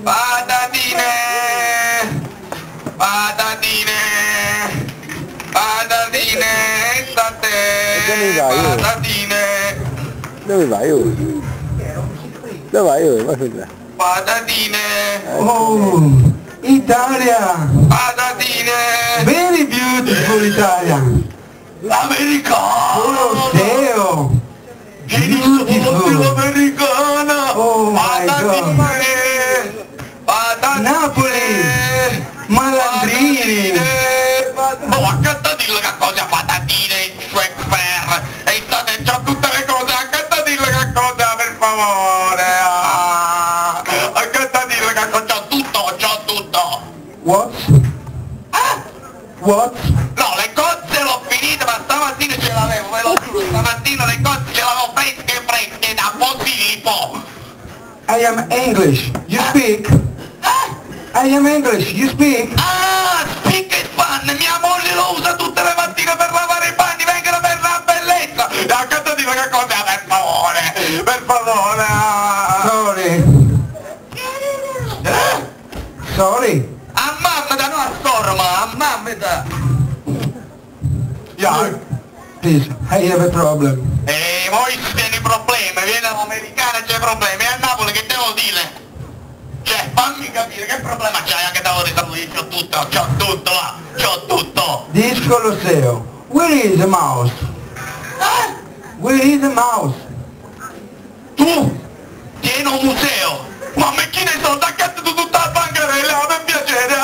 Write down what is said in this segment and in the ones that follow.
Patatine! Patatine! Patatine! State! Patatine! Dove vai ora? Dove vai ora? Vai là. Patatine! Oh, Italia! Patatine! Very beautiful Italia! L'americano! Colosseo! Beautiful! L'americana! Oh my God! Patatine! Napoli! Malandrini! Ma anche a dirle che cosa patatine, Schweppfer, e state già tutte le cose, anche a dirle che cosa, per favore, anche a dirle che cosa, c'ho tutto. What? What? No, le cozze l'ho finite, ma stamattina ce l'avevo, ve lo giuro, stamattina le cozze ce l'avevo fresche da Posillipo. I am English. You speak? I am English. You speak? Ah, speak e fan, mia moglie lo usa tutte le mattine per lavare i panni, vengono per la bellezza. E anche a dire che cosa, per favore. Sorry. Sorry. A mamma da no a storma, a mamma da. Yeah. Please, I have a problem. Voi si tieni problemi, viene all'americana c'è problemi, e a Napoli che devo dire? Cioè, fammi capire che problema c'hai, anche devo risolvere, c'ho tutto là, c'ho tutto. This Colosseo. Where is the mouse? Where is the mouse? Tu tieni un museo, ma me chi ne so, taccate tu tutta la bancarella, per piacere,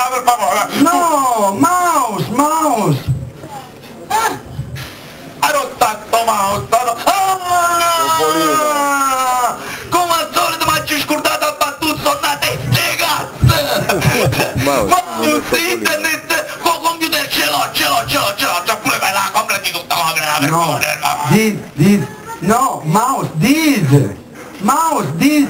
per favore. No, mouse, mouse. Tanto mouse, come al solito mi ci scordate al battut, sono nate le cazze. Mouse, internet, con computer ce l'ho, c'ho pure per la comprati tutta la per No, favore. no, mouse, this.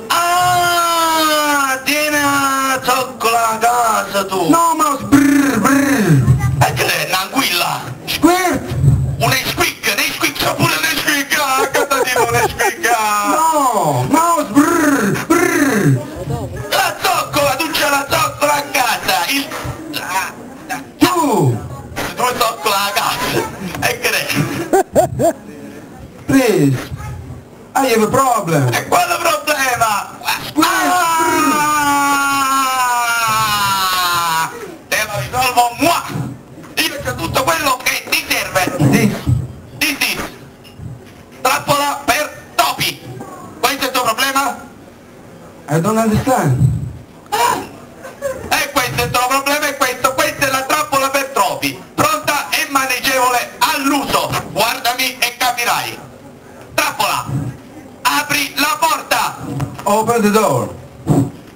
Ah, tieni a zoccola a casa tu. No, mouse, brr. E che è un'anguilla? Squirt. Un Nesquik, c'ho pure Nesquik, che ti dico Nesquik? No, mouse, brr. La zoccola, tu c'hai la zoccola a casa, Tu, due zoccole a casa, e che è? please. I have a problem. E quale problema? Te lo risolvo moi! Io c'ho tutto quello che ti serve! This. Trappola per topi! Questo è il tuo problema? I don't understand. E questo è il tuo problema, e questa è la trappola per topi! Pronta e maneggevole all'uso! Guardami e capirai! Trappola! Apri la porta! Open the door.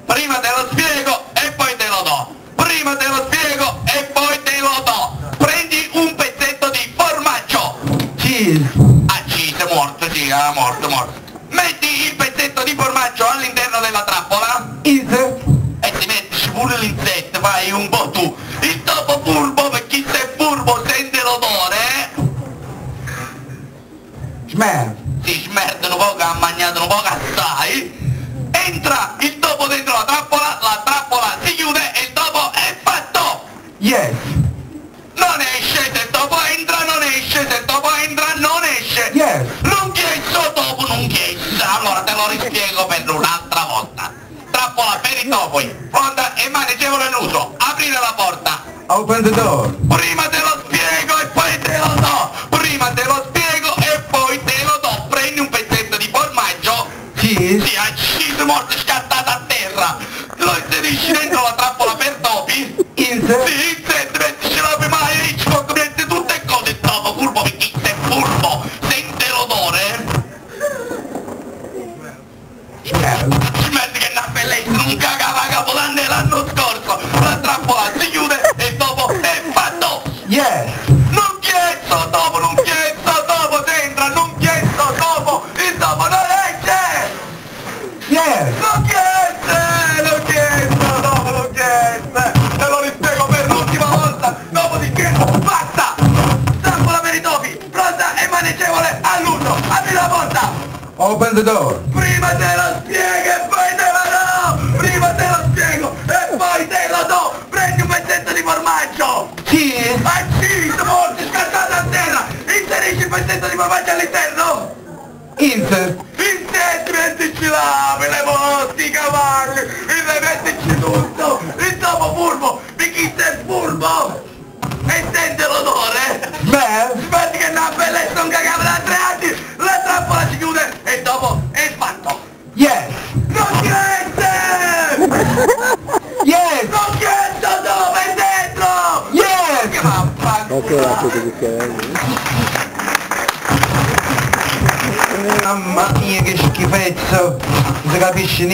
Prima te lo spiego e poi te lo do. Prima te lo spiego e poi te lo do. Prendi un pezzetto di formaggio. Cheese. Ah, cheese, morto, sì, morto. Metti il pezzetto di formaggio all'interno della trappola. Insert. E ti metti pure l'insetto, vai un po' tu. Il topo furbo, per chi sei furbo sente l'odore. Smell. Si smerdono poco, ha mangiato un poco assai. Entra il topo dentro la trappola si chiude e il topo è fatto! Yes. Non esce, se il topo entra non esce, se il topo entra non esce! Yes. Non chiesto topo, non chiesto! Allora te lo rispiego per un'altra volta. Trappola per i topoi, pronta e maneggevole all'uso. Aprire la porta. Open the door. Prima te lo spiego e poi te lo do! Prima te lo spiego e poi te lo do! Prendi un pezzetto di formaggio. Cheese. Sì, accise morte scattata a terra! Lo inserisci dentro la trappola per topi? Insert. Sì, senti, mettici la prima e ci coprete tutte cose, il topo furbo, perché sei furbo! Sente l'odore? Smell. Smetti che è una bellezza, non cagava Capodanno l'anno scorso! La trappola si chiude e il topo è fatto! Yes. Non chiesto topo, se entra, non chiesto topo, il topo non esce! Yes. Lo chiesto, te lo rispiego per l'ultima volta, dopodiché basta! Trappola per i topi, pronta e maneggevole all'uso, apri la porta! Open the door. Prima te lo spiego e poi metti all'interno? Insert. In te mettici l'ape, le motti, i cavalli, mettici tutto, il topo furbo, di chi sei furbo? E sente l'odore? Smell. Smetti che una bellezza un cagavo da 3 anni, la trappola si chiude e dopo è fatto. Yes. Non chiede! Yes. Non chiedo dove è dentro! Yes. Che vaffanculo! Ok, la tutti di chiarelli. Mamma mia che schifezza. Non si capisce niente.